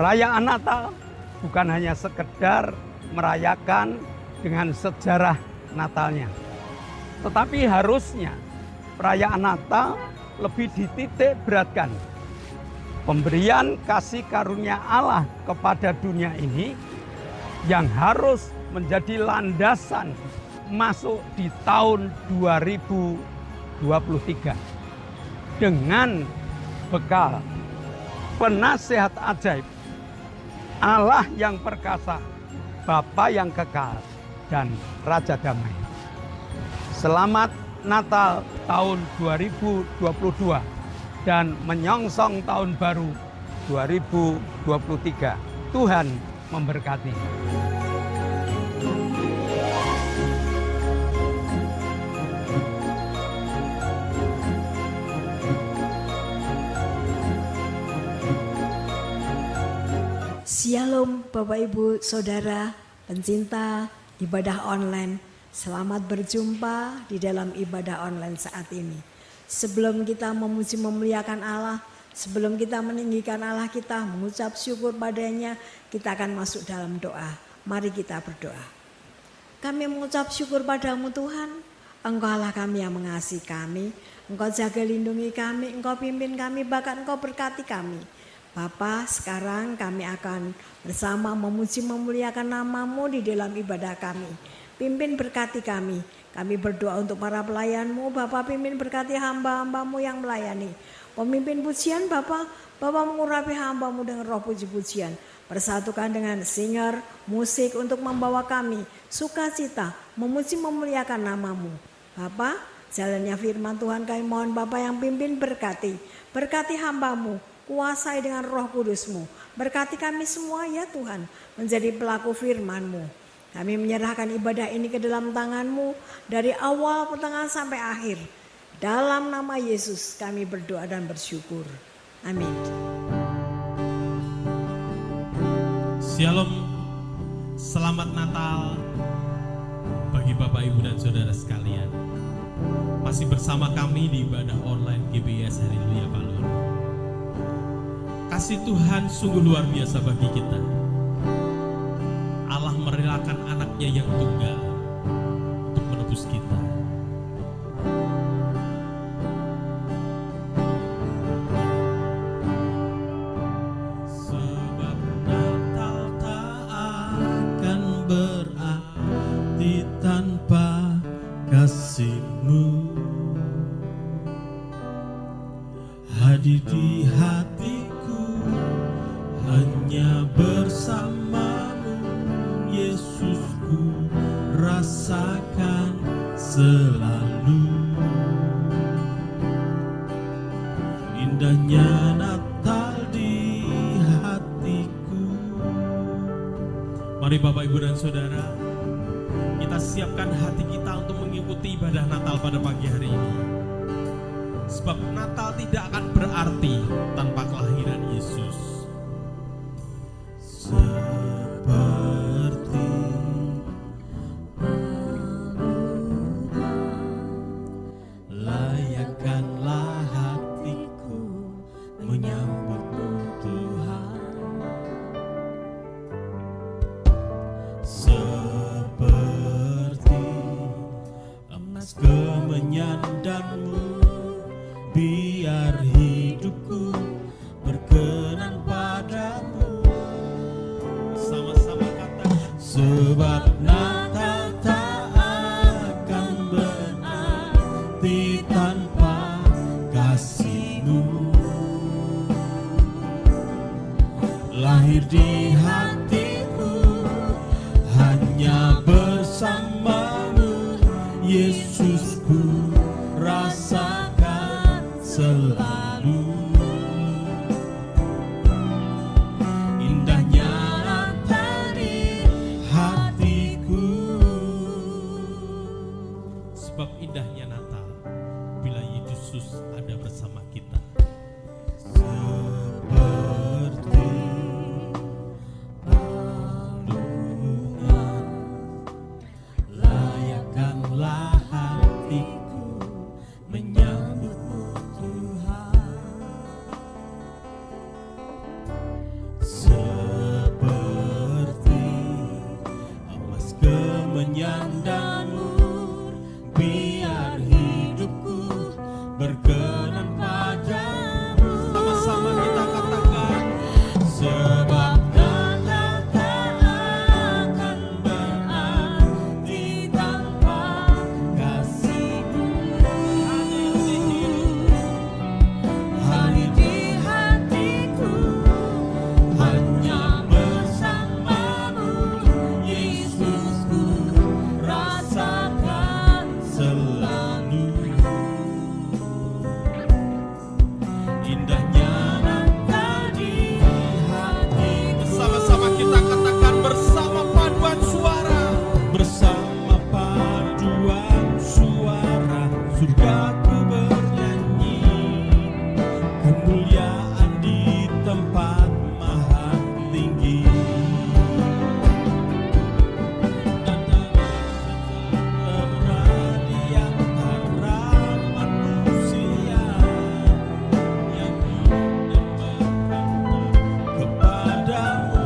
Perayaan Natal bukan hanya sekedar merayakan dengan sejarah Natalnya, tetapi harusnya perayaan Natal lebih dititik beratkan pemberian kasih karunia Allah kepada dunia ini yang harus menjadi landasan masuk di tahun 2023 dengan bekal penasihat ajaib, Allah yang perkasa, Bapa yang kekal, dan Raja Damai. Selamat Natal tahun 2022 dan menyongsong tahun baru 2023. Tuhan memberkati. Shalom Bapak Ibu Saudara pencinta ibadah online. Selamat berjumpa di dalam ibadah online saat ini. Sebelum kita memuji memuliakan Allah, sebelum kita meninggikan Allah kita, mengucap syukur padanya, kita akan masuk dalam doa. Mari kita berdoa. Kami mengucap syukur padamu Tuhan, Engkau Allah kami yang mengasihi kami, Engkau jaga lindungi kami, Engkau pimpin kami, bahkan Engkau berkati kami. Bapa, sekarang kami akan bersama memuji memuliakan nama-Mu di dalam ibadah kami. Pimpin berkati kami. Kami berdoa untuk para pelayan-Mu. Bapa, pimpin berkati hamba-hamba-Mu yang melayani. Pemimpin pujian Bapa mengurapi hamba-Mu dengan roh puji-pujian. Persatukan dengan singer, musik untuk membawa kami sukacita, memuji memuliakan nama-Mu. Bapa, jalannya firman Tuhan kami mohon Bapa yang pimpin berkati. Berkati hamba-Mu. Kuasai dengan roh kudus-Mu. Berkati kami semua ya Tuhan. Menjadi pelaku firman-Mu. Kami menyerahkan ibadah ini ke dalam tangan-Mu. Dari awal pertengahan sampai akhir. Dalam nama Yesus kami berdoa dan bersyukur. Amin. Shalom. Selamat Natal bagi Bapak Ibu dan Saudara sekalian. Masih bersama kami di ibadah online GBS Haleluya Balur. Kasih Tuhan sungguh luar biasa bagi kita. Allah merelakan anaknya yang tunggal untuk menebus kita. Sebab Natal tak akan berarti tanpa kasih-Mu. Hadir di hatiku hanya bersama-Mu, Yesusku rasakan selalu. Indahnya Natal di hatiku. Mari Bapak Ibu dan Saudara, kita siapkan hati kita untuk mengikuti ibadah Natal pada pagi hari ini. Sebab Natal tidak akan berarti tanpa kelahiran Yesus. Seperti layakkanlah hatiku menyambut-Mu Tuhan. Seperti emas kemenyan dan-Mu, biar hidupku berkenan padamu. Sama-sama kata, sebab Natal tak akan berarti tanpa kasih-Mu. Lahir di hatiku hanya bersama-Mu, Yesusku rasakan selalu. Indahnya Natal di hatiku. Sebab indahnya Natal bila Yesus ada bersama kita. Seperti balungan layakkanlah kesunyian dan nur, biar hidupku berkenan padamu. Sama-sama kita katakan, sebab Natal tak akan berarti tanpa kasih-Mu. Hadir di hatiku, hanya bersamamu, Yesusku, rasakan selalu. Indahnya Natal di hatiku. Bersama-sama kita katakan, bersama paduan suara, bersama paduan suara, surgaku bernyanyi, kemuliaan di tempat maha tinggi. Dan dalam di antara manusia yang menyembahkan kepadamu.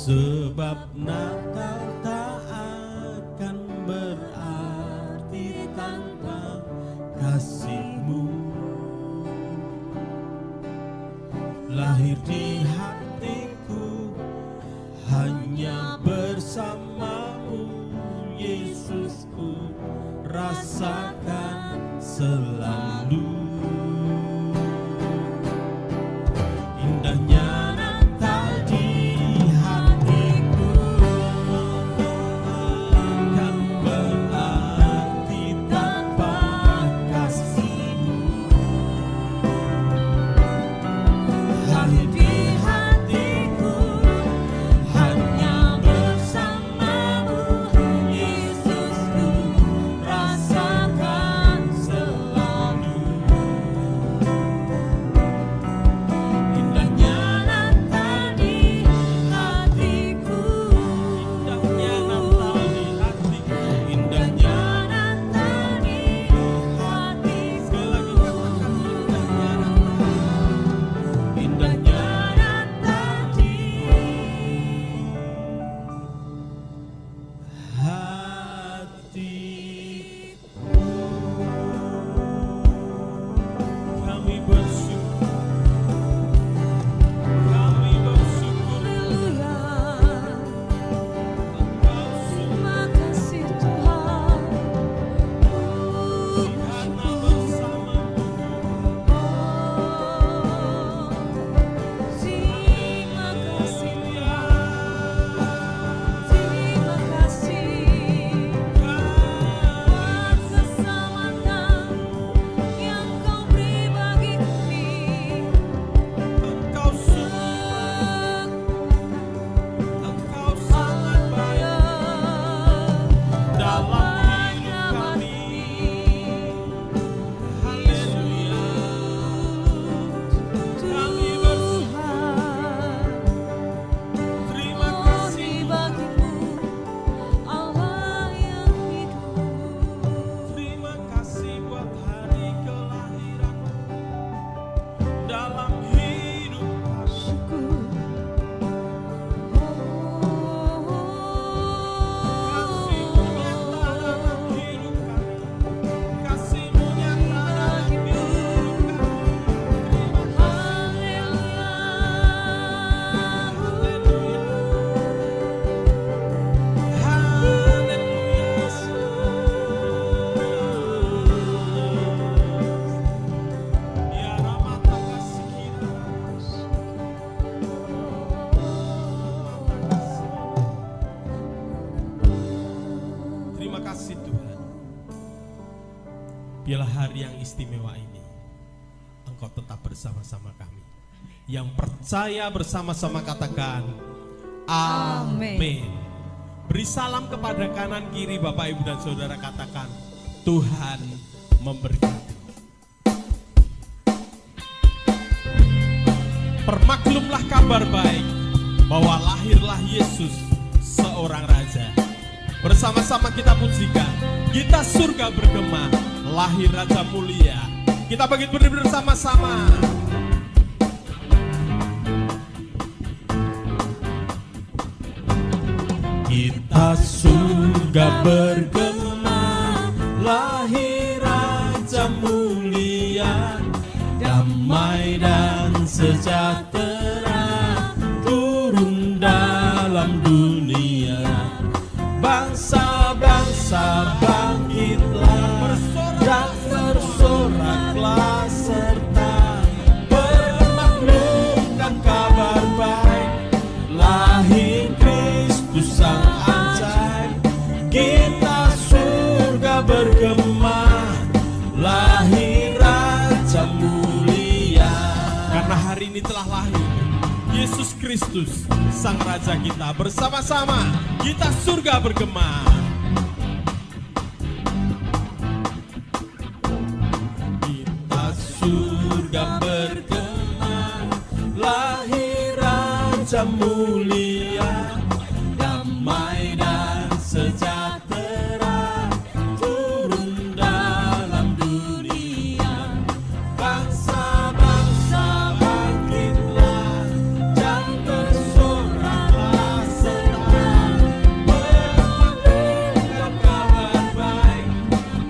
Sebab Natal tak akan berarti tanpa kasih-Mu. Lahir di hatiku, hanya bersamamu, Yesusku, rasakan selalu. Indahnya Natal di hatiku, akan berarti tanpa kasih-Mu. Hadir di hatiku, hanya bersamamu, Yesusku, rasakan selalu. Indahnya Natal di hatiku, indahnya Natal di hatiku, indahnya Natal di hatiku. Sekali lagi katakan, indahnya Natal di hatiku. Kami bersyukur, kami bersyukur. Engkau Terima kasih Tuhan. karena bersamamu. Terima kasih Tuhan. Terima kasih buat keselamatan yang Kau beri bagi kami. Engkau sangat baik dalam hidup kami. Haleluya. Kami bersyukur. Terima kasih bagimu Allah yang hidup. Terima kasih buat hari kelahiran dalam hidup kami. Syukur. Kasih-Mu nyata dalam hidup kami. Kasih-Mu nyata dalam hidup kami. Terima kasih. Ya Ramata kasih kita. Terima kasih Tuhan. Biarlah hari yang istimewa ini Engkau tetap bersama-sama kami. Yang percaya bersama-sama katakan amin. Beri salam kepada kanan kiri Bapak Ibu dan Saudara, katakan Tuhan memberkati. Permaklumlah kabar baik bahwa lahirlah Yesus seorang raja. Bersama-sama kita pujikan, kita surga bergema, lahir Raja mulia. Kita bangkit berdiri bersama-sama. surga bergema, lahir Raja mulia, damai dan sejahtera turun dalam dunia. Bangsa-bangsa bangkitlah dan bersoraklah serta bermaklumkan kabar baik, lahir Kristus sang ajaib. Kita surga bergema, lahir Raja mulia. Karena hari ini telah lahir Yesus Kristus sang Raja kita. Bersama-sama kita surga bergema. Kita surga bergema, lahir Raja mulia, damai dan sejahtera turun dalam dunia. Bangsa-bangsa bangkitlah dan bersoraklah serta bermaklumkan kabar baik,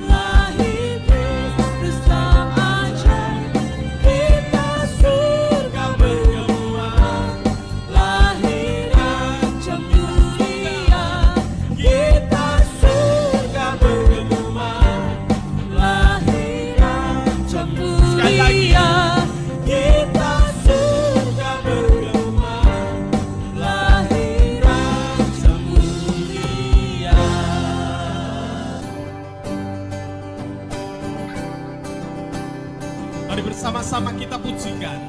lahir Kristus sang ajaib. Kita surga bergema, lahir Raja mulia. Kita surga bergema, lahir Raja mulia. Sekali lagi. Kita surga bergema, lahir Raja mulia. Mari bersama-sama kita pujikan.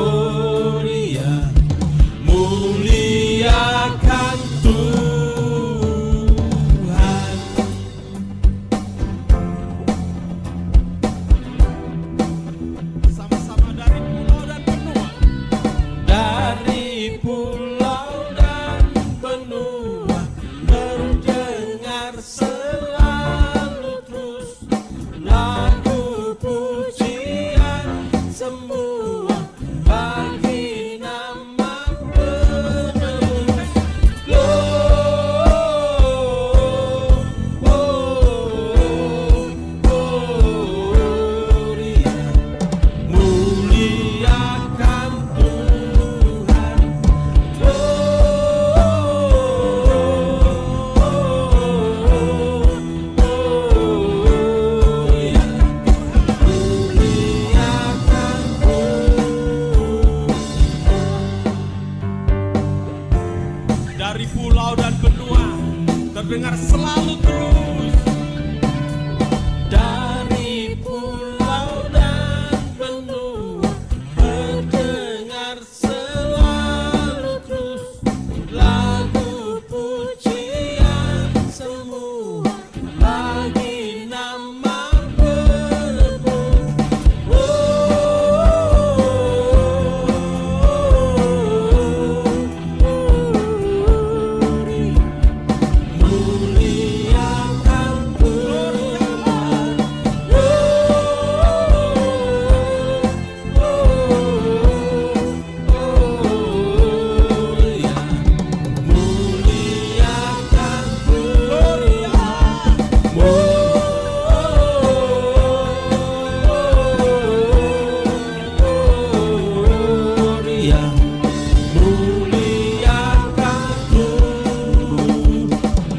Gloria, muliakan Tuhan. Sama-sama dari pulau dan benua. Dari pulau dan benua terdengar selalu terus lagu pujian semua bagi nama penerus. Gloria, muliakan Tuhan. Gloria, muliakan Tuhan. Dari pulau dan benua terdengar selalu terus. Dari pulau dan benua terdengar selalu terus lagu pujian semua bagi nama penebus. Muliakan Tuhan. Gloria, muliakan Gloria, muliakan Tuhan.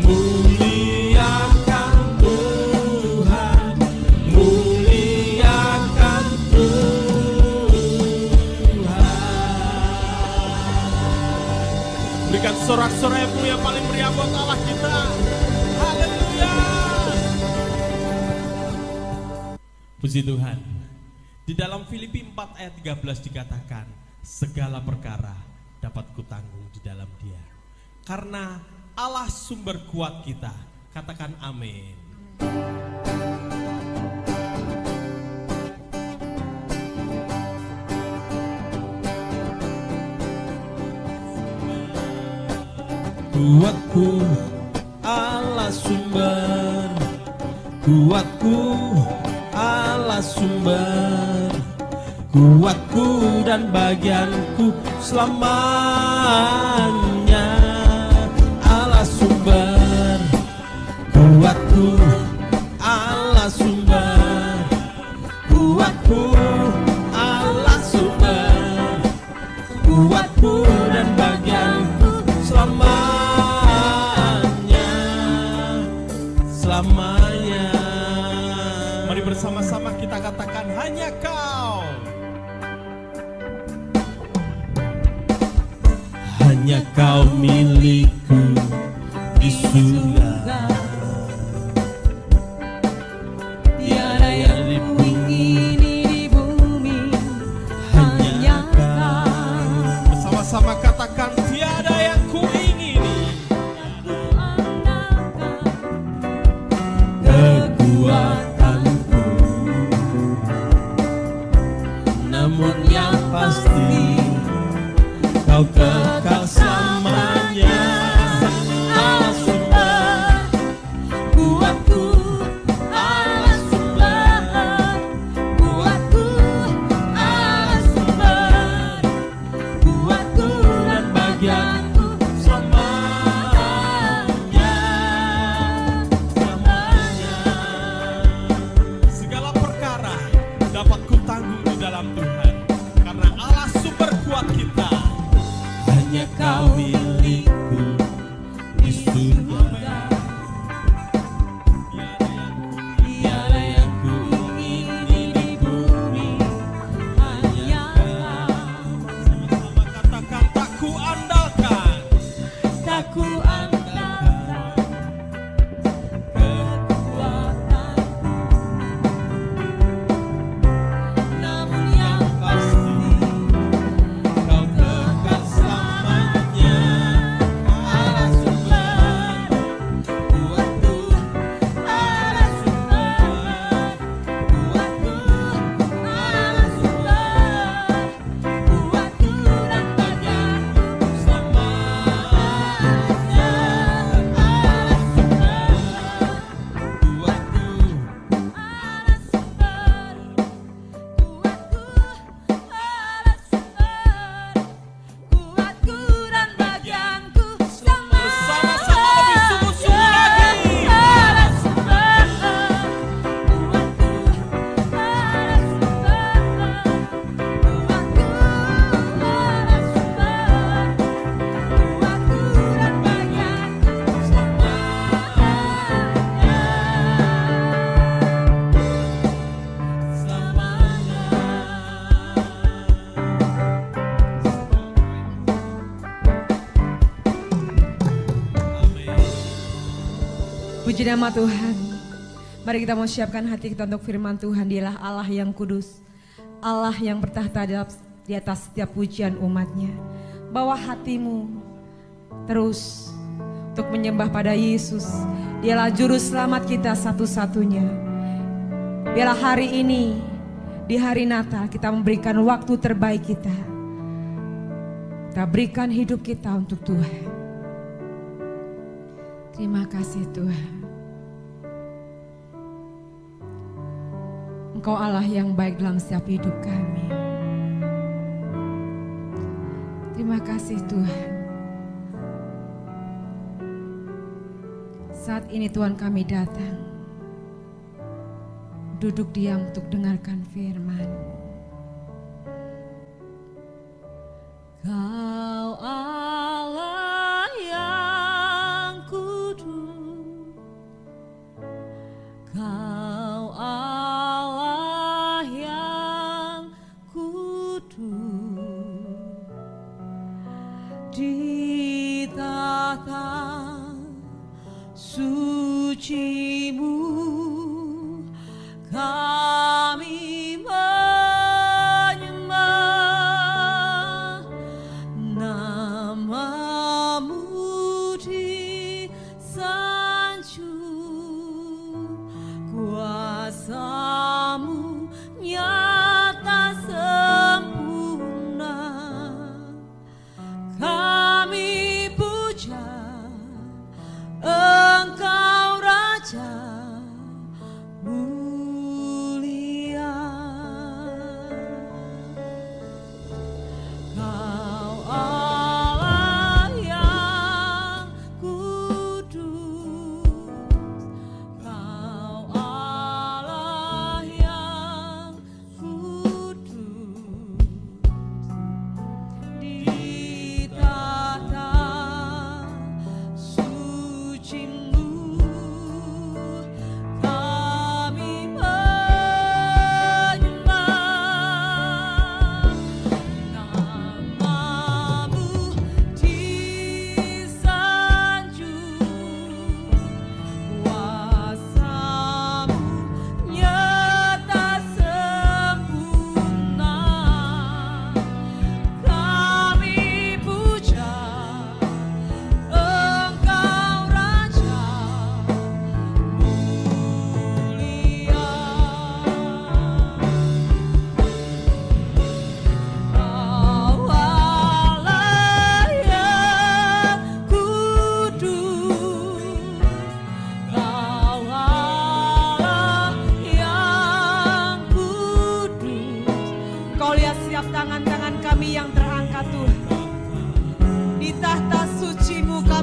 Muliakan Tuhan, muliakan Tuhan. Berikan sorak-sorakmu yang paling meriah buat Allah kita. Haleluya. Puji Tuhan. Di dalam Filipi 4 ayat 13 dikatakan, segala perkara dapat kutanggung di dalam Dia. Karena Allah sumber kuat kita. Katakan amin. Kuatku Allah sumber, kuatku Allah Allah sumber kuatku dan bagianku selamanya. Allah sumber kuatku, Allah sumber kuatku, Allah sumber kuatku dan bagianku selamanya, selamanya. Mari bersama-sama kita katakan hanya Kau, hanya Kau milikku di surga. Tiada yang kuingini di bumi, hanya Kau. Bersama-sama katakan tiada yang kuingini. Aku andalkan Kekuatanku, namun yang pasti Kau kekal selamanya. Allah sumber kuatku, Allah sumber kuatku, Allah sumber kuatku dan bagianku selamanya, selamanya. Segala perkara dapat kutanggung di dalam Tuhan, karena Allah sumber kuat kita. Hanya Kau milikku di surga. Tiada yang kuingini di bumi, hanya Kau. Sama-sama katakan tak kuandalkan, tak kuandalkan kekuatanku, namun yang pasti Kau kekal selamanya. Allah sumber kuatku, Allah sumber kuatku, Allah sumber kuatku dan bagianku selamanya. Allah sumber kuatku, Allah sumber kuatku, Allah sumber kuatku dan bagianku bersama-sama lebih sungguh-sungguh lagi. Allah sumber kuatku, Allah sumber kuatku, Allah sumber kuatku dan bagianku Puji nama Tuhan. Mari kita mau siapkan hati kita untuk firman Tuhan. Dialah Allah yang kudus, Allah yang bertahta di atas setiap pujian umatnya. Bawa hatimu terus untuk menyembah pada Yesus. Dialah juru selamat kita satu-satunya. Biarlah hari ini, di hari Natal, kita memberikan waktu terbaik kita. Kita berikan hidup kita untuk Tuhan. Terima kasih Tuhan. Engkau Allah yang baik dalam setiap hidup kami. Terima kasih Tuhan. Saat ini Tuhan kami datang, duduk diam untuk dengarkan firman. Kau Allah yang kudus, Kau Allah yang kudus, di tata suci-Mu kami menyembah, nama-Mu disanjung, kuasa-Mu nyata sempurna. Kami puja Engkau Raja mulia.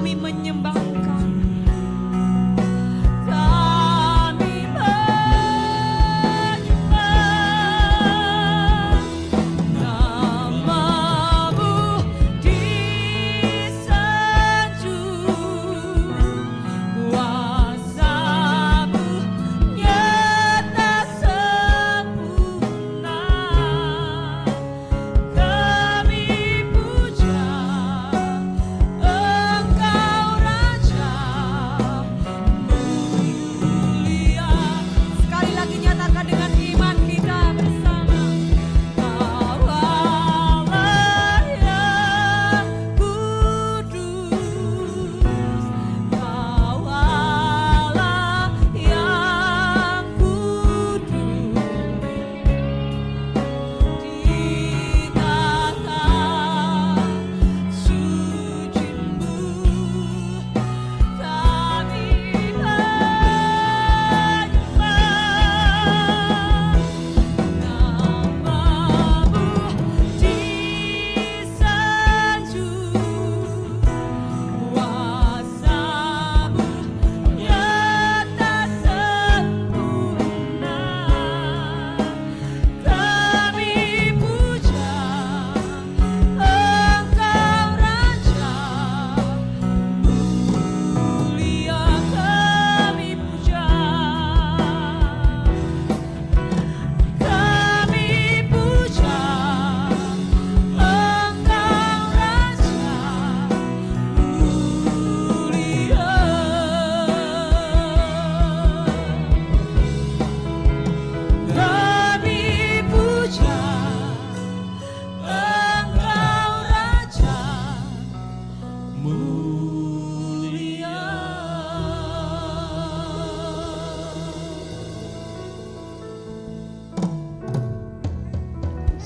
kami menyembah Engkau. Kami menyembah nama-Mu disanjung, kuasa-Mu nyata sempurna. Kami puja Engkau Raja mulia. Sekali lagi nyatakan dengan iman kita bersama. Kau Allah yang kudus, Kau Allah yang kudus. Di tata suci-Mu kami menyembah. Nama-Mu disanjung, kuasa-Mu nyata sempurna. Kami puja Engkau Raja mulia. Kami puja, kami puja Engkau Raja mulia. Kami puja Engkau Raja mulia.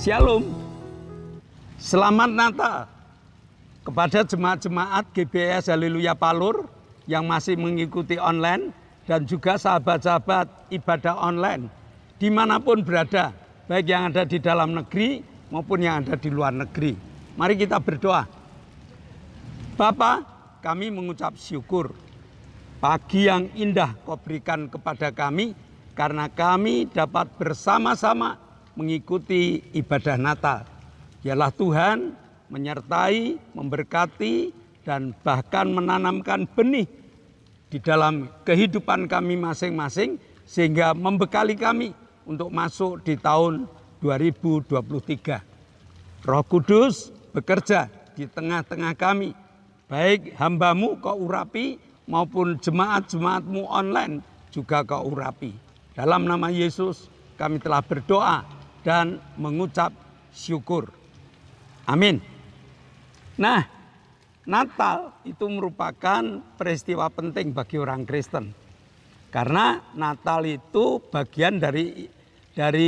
Shalom. Selamat Natal kepada jemaat-jemaat GBS Haleluya Palur yang masih mengikuti online dan juga sahabat-sahabat ibadah online dimanapun berada, baik yang ada di dalam negeri maupun yang ada di luar negeri. Mari kita berdoa. Bapa, kami mengucap syukur pagi yang indah Kau berikan kepada kami karena kami dapat bersama-sama mengikuti ibadah Natal. Biarlah Tuhan menyertai, memberkati, dan bahkan menanamkan benih di dalam kehidupan kami masing-masing sehingga membekali kami untuk masuk di tahun 2023. Roh Kudus bekerja di tengah-tengah kami, baik hamba-Mu Kau urapi maupun jemaat-jemaat-Mu online juga Kau urapi. Dalam nama Yesus kami telah berdoa dan mengucap syukur. Amin. Nah, Natal itu merupakan peristiwa penting bagi orang Kristen. Karena Natal itu bagian dari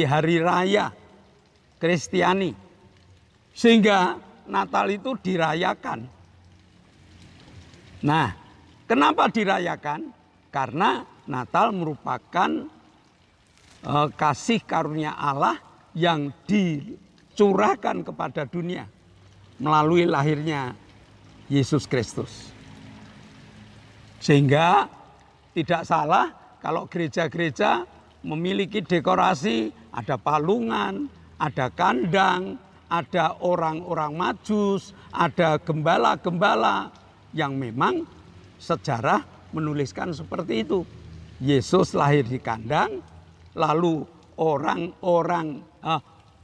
hari raya Kristiani. Sehingga Natal itu dirayakan. Nah, kenapa dirayakan? Karena Natal merupakan kasih karunia Allah yang dicurahkan kepada dunia melalui lahirnya Yesus Kristus. Sehingga tidak salah kalau gereja-gereja memiliki dekorasi, ada palungan, ada kandang, ada orang-orang majus, ada gembala-gembala yang memang sejarah menuliskan seperti itu. Yesus lahir di kandang, lalu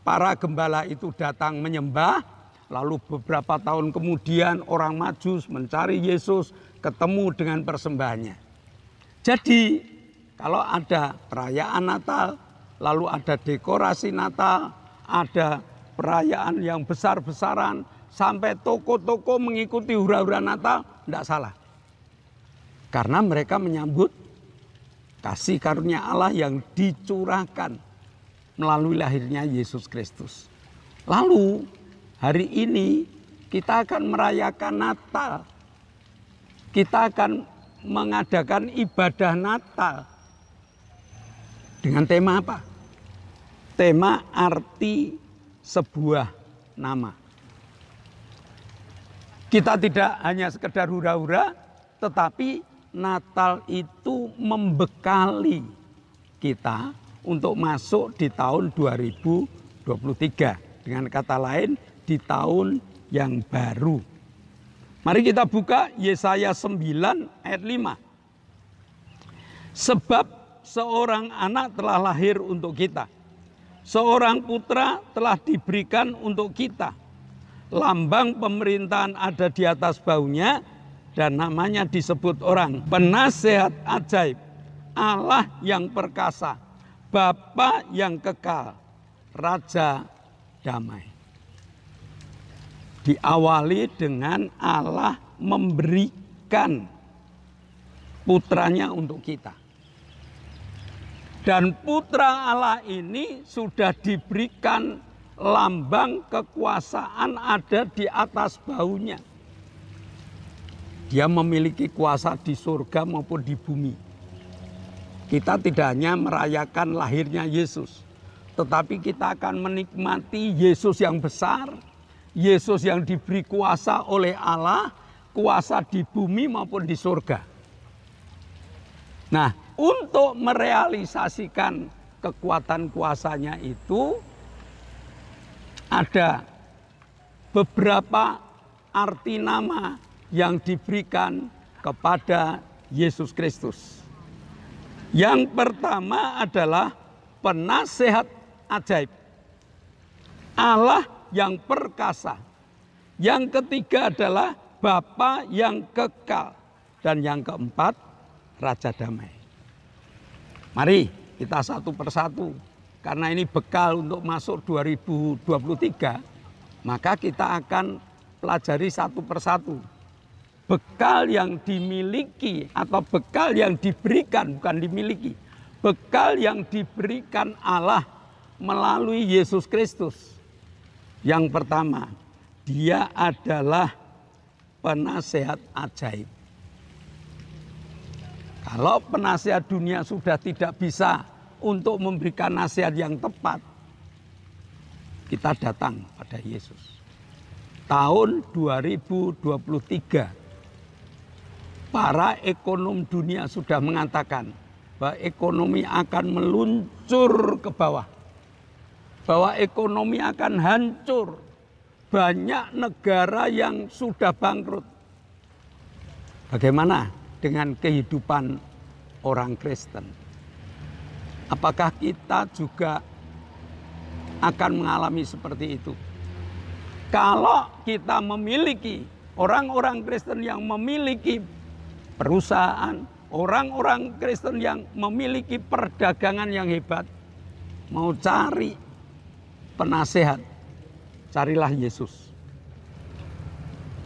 para gembala itu datang menyembah, lalu beberapa tahun kemudian orang Majus mencari Yesus, ketemu dengan persembahannya. Jadi kalau ada perayaan Natal, lalu ada dekorasi Natal, ada perayaan yang besar-besaran, sampai toko-toko mengikuti hura-hura Natal, tidak salah. Karena mereka menyambut kasih karunia Allah yang dicurahkan melalui lahirnya Yesus Kristus. Lalu hari ini kita akan merayakan Natal. Kita akan mengadakan ibadah Natal. Dengan tema apa? Tema arti sebuah nama. Kita tidak hanya sekedar hura-hura, tetapi Natal itu membekali kita untuk masuk di tahun 2023. Dengan kata lain, di tahun yang baru. Mari kita buka Yesaya 9 ayat 5. Sebab seorang anak telah lahir untuk kita. Seorang putra telah diberikan untuk kita. Lambang pemerintahan ada di atas bahunya dan namanya disebut orang Penasehat Ajaib, Allah yang perkasa, Bapa yang kekal, Raja damai. Diawali dengan Allah memberikan putranya untuk kita. Dan putra Allah ini sudah diberikan lambang kekuasaan ada di atas bahunya. Dia memiliki kuasa di surga maupun di bumi. Kita tidak hanya merayakan lahirnya Yesus, tetapi kita akan menikmati Yesus yang besar, Yesus yang diberi kuasa oleh Allah, kuasa di bumi maupun di surga. Nah, untuk merealisasikan kekuatan kuasanya itu, ada beberapa arti nama yang diberikan kepada Yesus Kristus. Yang pertama adalah Penasehat Ajaib, Allah yang perkasa. Yang ketiga adalah Bapa yang kekal. Dan yang keempat, Raja Damai. Mari kita satu persatu. Karena ini bekal untuk masuk 2023, maka kita akan pelajari satu persatu. Bekal yang dimiliki atau bekal yang diberikan, bukan dimiliki. Bekal yang diberikan Allah melalui Yesus Kristus. Yang pertama, Dia adalah Penasehat Ajaib. Kalau penasehat dunia sudah tidak bisa untuk memberikan nasihat yang tepat, kita datang pada Yesus. Tahun 2023, para ekonom dunia sudah mengatakan bahwa ekonomi akan meluncur ke bawah, bahwa ekonomi akan hancur, banyak negara yang sudah bangkrut. Bagaimana dengan kehidupan orang Kristen? Apakah kita juga akan mengalami seperti itu? Kalau kita memiliki orang-orang Kristen yang memiliki perusahaan, orang-orang Kristen yang memiliki perdagangan yang hebat, mau cari penasehat, carilah Yesus.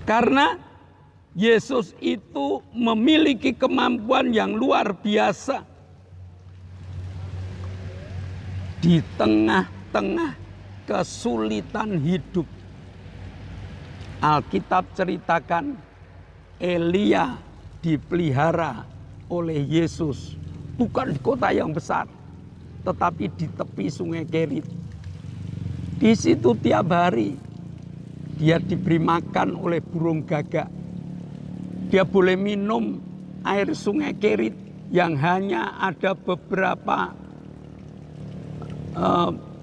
Karena Yesus itu memiliki kemampuan yang luar biasa. Di tengah-tengah kesulitan hidup, Alkitab ceritakan Elia dipelihara oleh Yesus, bukan di kota yang besar, tetapi di tepi sungai Kerit. Di situ tiap hari dia diberi makan oleh burung gagak. Dia boleh minum air sungai Kerit yang hanya ada beberapa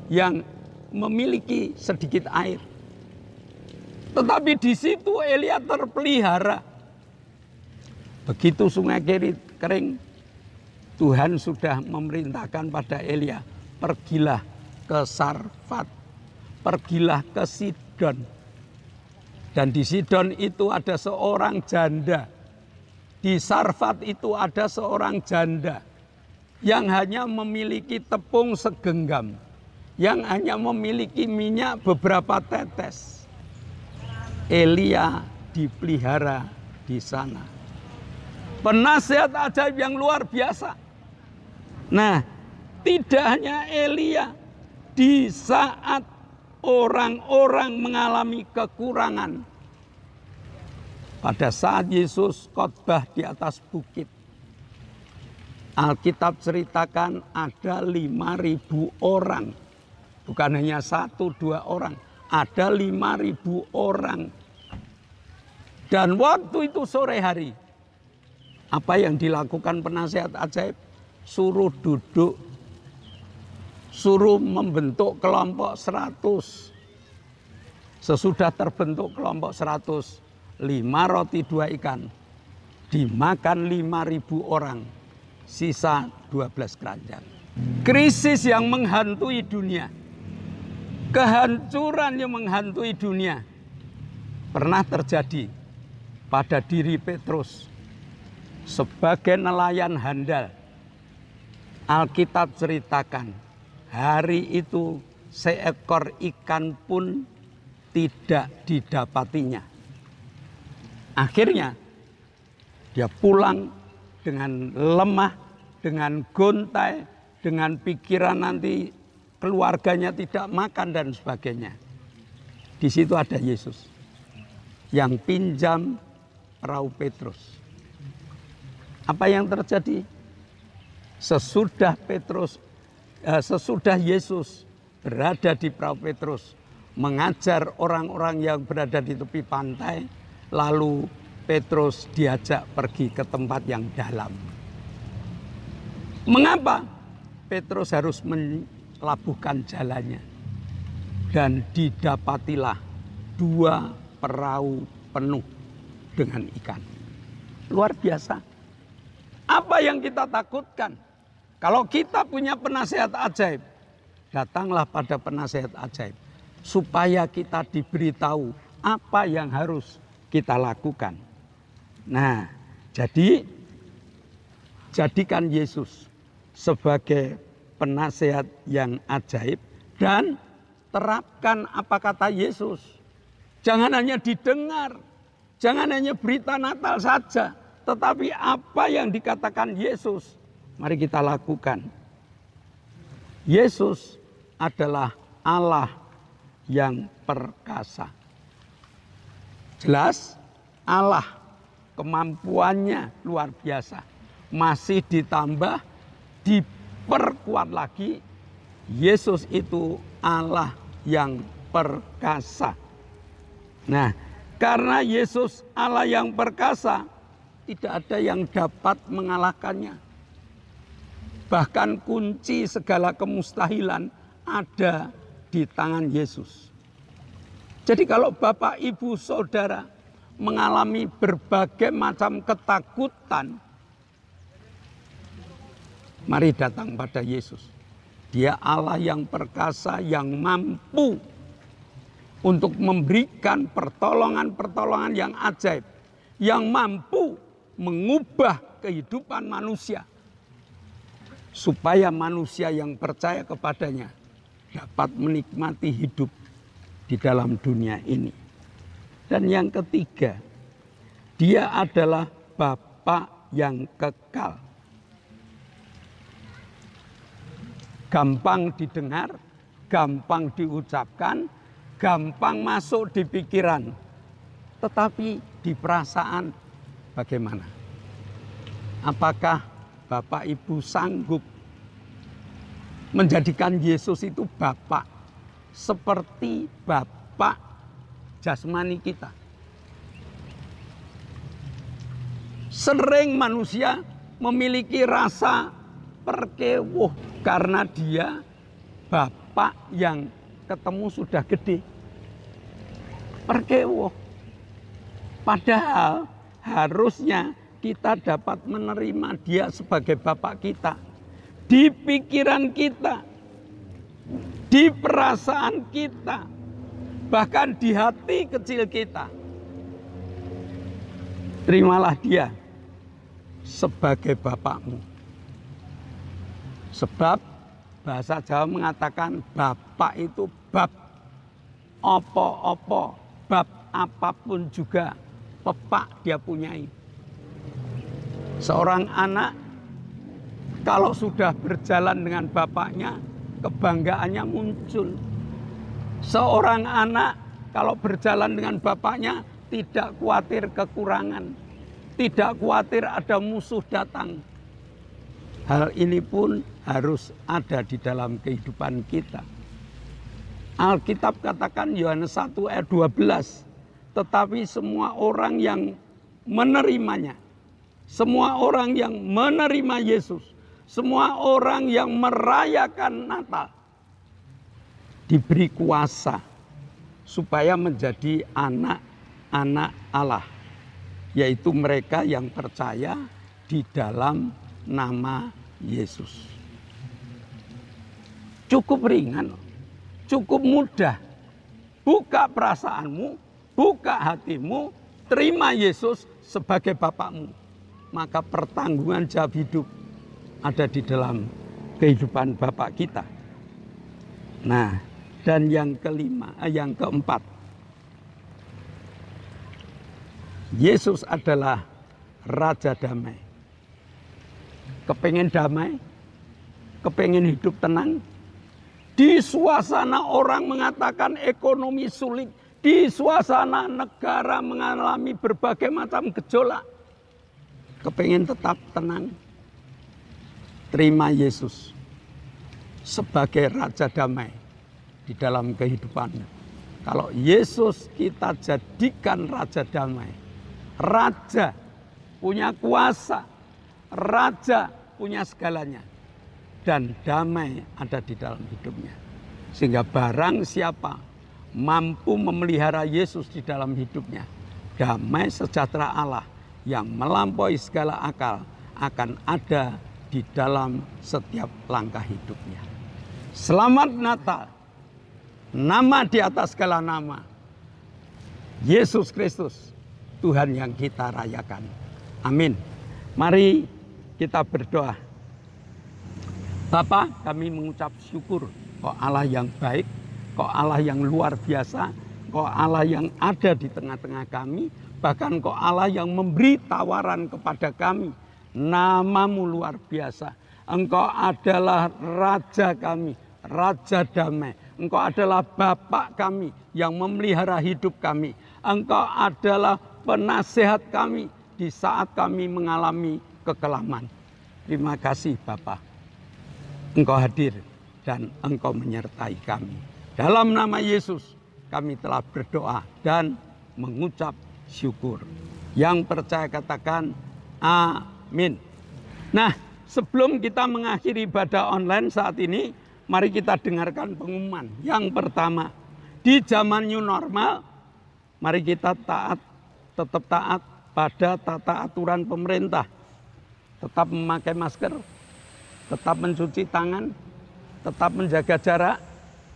yang memiliki sedikit air. Tetapi di situ Elia terpelihara. Begitu sungai Kerit kering, Tuhan sudah memerintahkan pada Elia, pergilah ke Sarfat, pergilah ke Sidon. Dan di Sidon itu ada seorang janda. Di Sarfat itu ada seorang janda yang hanya memiliki tepung segenggam, yang hanya memiliki minyak beberapa tetes. Elia dipelihara di sana. Penasehat ajaib yang luar biasa. Nah, tidak hanya Elia, di saat orang-orang mengalami kekurangan, pada saat Yesus khotbah di atas bukit, Alkitab ceritakan ada 5.000 orang. Bukan hanya 1-2 orang. Ada 5.000 orang Dan waktu itu sore hari, apa yang dilakukan penasihat ajaib? Suruh duduk, suruh membentuk kelompok 100. Sesudah terbentuk kelompok 100, 5 roti 2 ikan, dimakan 5.000 orang, sisa 12 keranjang. Krisis yang menghantui dunia, kehancuran yang menghantui dunia, pernah terjadi pada diri Petrus. Sebagai nelayan handal, Alkitab ceritakan, hari itu seekor ikan pun tidak didapatinya. Akhirnya dia pulang dengan lemah, dengan gontai, dengan pikiran nanti keluarganya tidak makan dan sebagainya. Di situ ada Yesus yang pinjam perahu Petrus. Apa yang terjadi? Sesudah Yesus berada di perahu Petrus, mengajar orang-orang yang berada di tepi pantai, lalu Petrus diajak pergi ke tempat yang dalam. Mengapa Petrus harus melabuhkan jalannya? Dan didapatilah 2 perahu penuh dengan ikan. Luar biasa. Apa yang kita takutkan? Kalau kita punya penasihat ajaib, datanglah pada penasihat ajaib, supaya kita diberitahu apa yang harus kita lakukan. Nah, jadikan Yesus sebagai penasihat yang ajaib dan terapkan apa kata Yesus. Jangan hanya didengar, jangan hanya berita Natal saja, tetapi apa yang dikatakan Yesus, mari kita lakukan. Yesus adalah Allah yang perkasa. Jelas Allah kemampuannya luar biasa. Masih ditambah, diperkuat lagi. Yesus itu Allah yang perkasa. Nah, karena Yesus Allah yang perkasa, tidak ada yang dapat mengalahkannya. Bahkan kunci segala kemustahilan ada di tangan Yesus. Jadi kalau Bapak, Ibu, Saudara mengalami berbagai macam ketakutan, mari datang pada Yesus. Dia Allah yang perkasa, yang mampu untuk memberikan pertolongan-pertolongan yang ajaib, yang mampu mengubah kehidupan manusia, supaya manusia yang percaya kepadanya dapat menikmati hidup di dalam dunia ini. Dan yang ketiga, dia adalah Bapa yang kekal. Gampang didengar, gampang diucapkan, gampang masuk di pikiran. Tetapi di perasaan bagaimana? Apakah Bapak Ibu sanggup menjadikan Yesus itu Bapak, seperti Bapak jasmani kita? Sering manusia memiliki rasa perkewuh karena dia Bapak yang ketemu sudah gede. Perkewuh. Padahal harusnya kita dapat menerima dia sebagai Bapak kita. Di pikiran kita, di perasaan kita, bahkan di hati kecil kita. Terimalah dia sebagai Bapakmu. Sebab bahasa Jawa mengatakan Bapak itu bab opo-opo, bab apapun juga pepak dia punyai. Seorang anak kalau sudah berjalan dengan bapaknya, kebanggaannya muncul. Seorang anak kalau berjalan dengan bapaknya, tidak khawatir kekurangan, tidak khawatir ada musuh datang. Hal ini pun harus ada di dalam kehidupan kita. Alkitab katakan Yohanes 1 ayat 12, tetapi semua orang yang menerimanya, semua orang yang menerima Yesus, semua orang yang merayakan Natal diberi kuasa supaya menjadi anak-anak Allah, yaitu mereka yang percaya di dalam nama Yesus. Cukup ringan, cukup mudah. Buka perasaanmu, buka hatimu, terima Yesus sebagai Bapakmu. Maka pertanggungan jawab hidup ada di dalam kehidupan Bapak kita. Nah, dan yang keempat, Yesus adalah Raja Damai. Kepengen damai, kepengen hidup tenang. Di suasana orang mengatakan ekonomi sulit, di suasana negara mengalami berbagai macam gejolak, kepengen tetap tenang, terima Yesus sebagai Raja Damai di dalam kehidupanmu. Kalau Yesus kita jadikan Raja Damai, Raja punya kuasa, Raja punya segalanya, dan damai ada di dalam hidupnya. Sehingga barang siapa mampu memelihara Yesus di dalam hidupnya, damai sejahtera Allah yang melampaui segala akal akan ada di dalam setiap langkah hidupnya. Selamat Natal, nama di atas segala nama, Yesus Kristus, Tuhan yang kita rayakan. Amin. Mari kita berdoa. Bapa, kami mengucap syukur kau Allah yang baik, kau Allah yang luar biasa, kau Allah yang ada di tengah-tengah kami, bahkan kau Allah yang memberi tawaran kepada kami. Namamu luar biasa. Engkau adalah Raja kami, Raja Damai. Engkau adalah Bapak kami yang memelihara hidup kami. Engkau adalah penasehat kami di saat kami mengalami kekelaman. Terima kasih Bapa. Engkau hadir dan Engkau menyertai kami. Dalam nama Yesus kami telah berdoa dan mengucap syukur. Yang percaya katakan amin. Nah, sebelum kita mengakhiri ibadah online saat ini, mari kita dengarkan pengumuman. Yang pertama, di zaman new normal, mari kita tetap taat pada tata aturan pemerintah. Tetap memakai masker, tetap mencuci tangan, tetap menjaga jarak,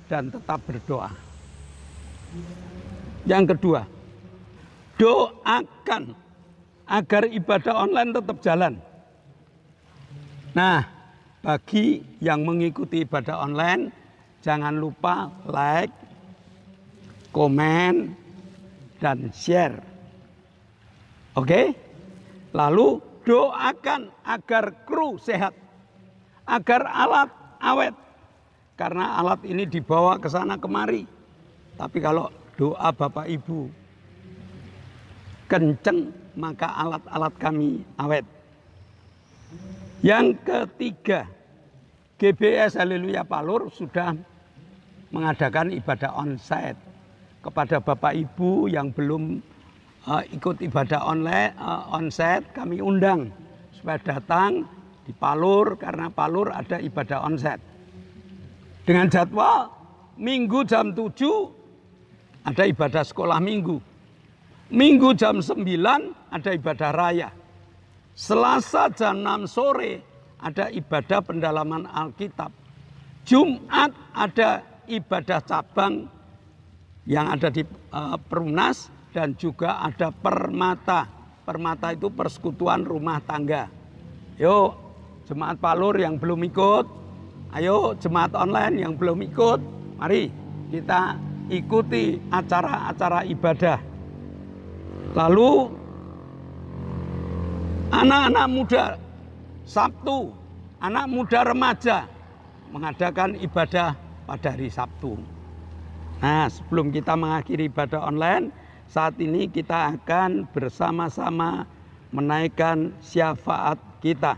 dan tetap berdoa. Yang kedua, doakan agar ibadah online tetap jalan. Nah, bagi yang mengikuti ibadah online, jangan lupa like, komen, dan share. Oke? Lalu doakan agar kru sehat, agar alat awet. Karena alat ini dibawa ke sana kemari. Tapi kalau doa Bapak Ibu kenceng, maka alat-alat kami awet. Yang ketiga, GBS Haleluya Palur sudah mengadakan ibadah onsite. Kepada Bapak Ibu yang belum ikut ibadah online onsite, kami undang supaya datang di Palur, karena Palur ada ibadah onsite. Dengan jadwal Minggu jam 7 ada ibadah sekolah minggu. Minggu jam 9 ada ibadah raya. Selasa jam 6 sore ada ibadah pendalaman Alkitab. Jumat ada ibadah cabang yang ada di Perumnas, dan juga ada Permata. Permata itu persekutuan rumah tangga. Yuk, jemaat Palur yang belum ikut, ayo jemaat online yang belum ikut, mari kita ikuti acara-acara ibadah. Lalu anak-anak muda Sabtu, anak muda remaja mengadakan ibadah pada hari Sabtu. Nah, sebelum kita mengakhiri ibadah online, saat ini kita akan bersama-sama menaikkan syafaat kita.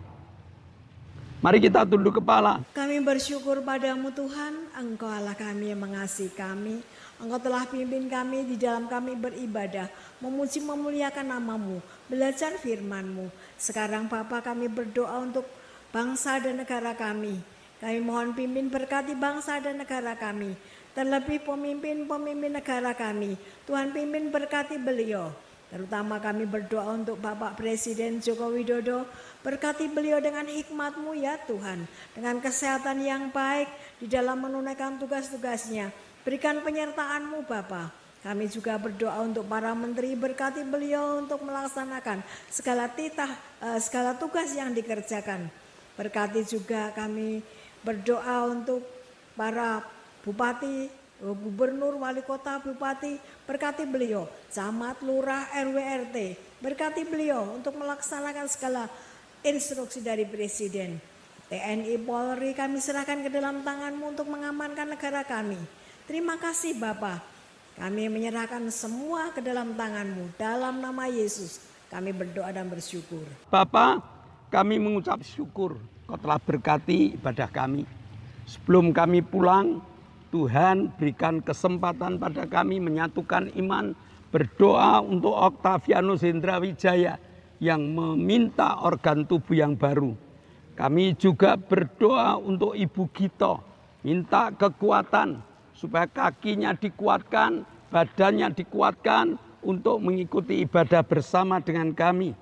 Mari kita tunduk kepala. Kami bersyukur padamu Tuhan, Engkau Allah kami yang mengasihi kami. Engkau telah pimpin kami di dalam kami beribadah, memuji memuliakan nama-Mu, belajar firman-Mu. Sekarang Bapa, kami berdoa untuk bangsa dan negara kami. Kami mohon pimpin berkati bangsa dan negara kami. Terlebih pemimpin-pemimpin negara kami. Tuhan pimpin berkati beliau. Terutama kami berdoa untuk Bapak Presiden Joko Widodo. Berkati beliau dengan hikmat-Mu ya Tuhan. Dengan kesehatan yang baik di dalam menunaikan tugas-tugasnya. Berikan penyertaan-Mu Bapa. Kami juga berdoa untuk para menteri, berkati beliau untuk melaksanakan segala tugas yang dikerjakan. Berkati juga kami berdoa untuk para bupati, gubernur, wali kota, bupati, berkati beliau, camat, lurah, RW, RT, berkati beliau untuk melaksanakan segala instruksi dari Presiden. TNI, Polri kami serahkan ke dalam tangan-Mu untuk mengamankan negara kami. Terima kasih Bapa, kami menyerahkan semua ke dalam tangan-Mu. Dalam nama Yesus kami berdoa dan bersyukur. Bapa, kami mengucap syukur Kau telah berkati ibadah kami. Sebelum kami pulang, Tuhan berikan kesempatan pada kami menyatukan iman, berdoa untuk Oktavianus Hendra Wijaya yang meminta organ tubuh yang baru. Kami juga berdoa untuk Ibu Gito, minta kekuatan supaya kakinya dikuatkan, badannya dikuatkan untuk mengikuti ibadah bersama dengan kami.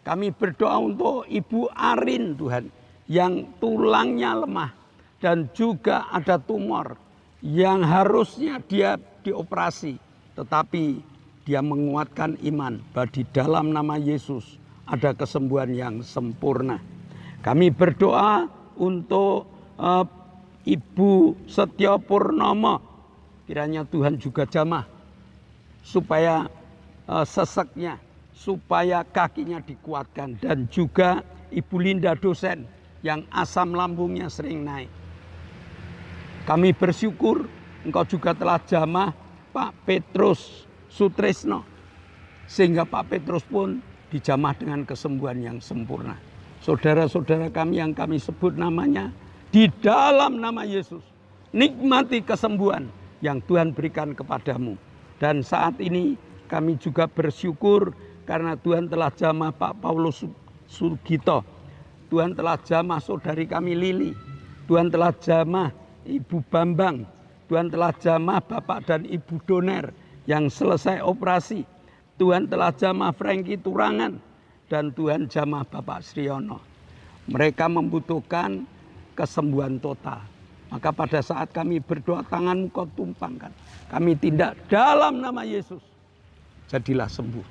Kami berdoa untuk Ibu Arin Tuhan, yang tulangnya lemah dan juga ada tumor yang harusnya dia dioperasi, tetapi dia menguatkan iman bahwa di dalam nama Yesus ada kesembuhan yang sempurna. Kami berdoa untuk Ibu Setyo Purnomo, kiranya Tuhan juga jamah supaya seseknya, supaya kakinya dikuatkan, dan juga Ibu Linda dosen yang asam lambungnya sering naik. Kami bersyukur Engkau juga telah jamah Pak Petrus Sutrisno, sehingga Pak Petrus pun dijamah dengan kesembuhan yang sempurna. Saudara-saudara kami yang kami sebut namanya, di dalam nama Yesus, nikmati kesembuhan yang Tuhan berikan kepadamu. Dan saat ini kami juga bersyukur karena Tuhan telah jamah Pak Paulus Sugito, Tuhan telah jamah saudari kami Lili, Tuhan telah jamah Ibu Bambang, Tuhan telah jamah Bapak dan Ibu Doner yang selesai operasi, Tuhan telah jamah Franky Turangan, dan Tuhan jamah Bapak Sriono. Mereka membutuhkan kesembuhan total. Maka pada saat kami berdoa, tangan-Mu Kau tumpangkan. Kami tindak dalam nama Yesus. Jadilah sembuh.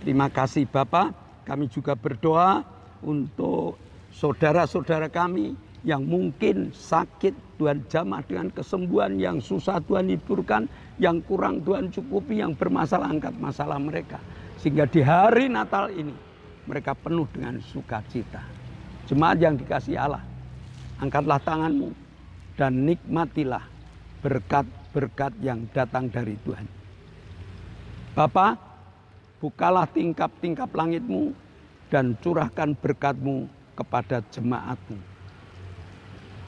Terima kasih Bapak. Kami juga berdoa untuk saudara-saudara kami yang mungkin sakit, Tuhan jamah dengan kesembuhan, yang susah Tuhan hiburkan, yang kurang Tuhan cukupi, yang bermasalah angkat masalah mereka. Sehingga di hari Natal ini mereka penuh dengan sukacita. Jemaat yang dikasihi Allah, angkatlah tanganmu dan nikmatilah berkat-berkat yang datang dari Tuhan. Bapa, bukalah tingkap-tingkap langit-Mu dan curahkan berkat-Mu kepada jemaat-Mu.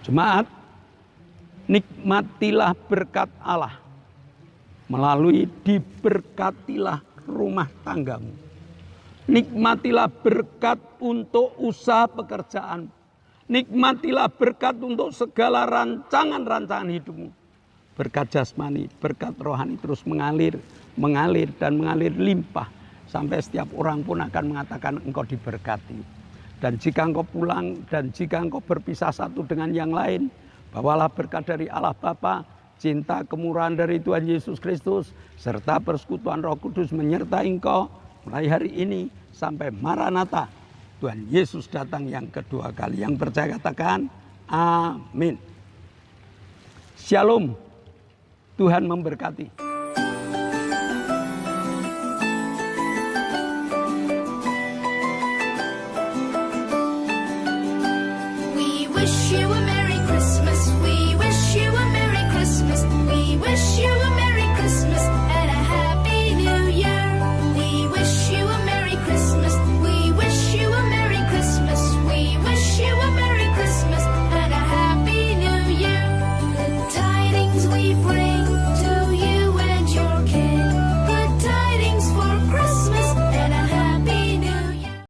Jemaat, nikmatilah berkat Allah melalui diberkatilah rumah tanggamu. Nikmatilah berkat untuk usaha pekerjaan. Nikmatilah berkat untuk segala rancangan-rancangan hidupmu. Berkat jasmani, berkat rohani terus mengalir dan mengalir limpah. Sampai setiap orang pun akan mengatakan engkau diberkati. Dan jika engkau pulang dan jika engkau berpisah satu dengan yang lain, bawalah berkat dari Allah Bapa, cinta kemurahan dari Tuhan Yesus Kristus, serta persekutuan Roh Kudus menyertai engkau mulai hari ini sampai Maranatha. Tuhan Yesus datang yang kedua kali. Yang percaya katakan amin. Shalom. Tuhan memberkati.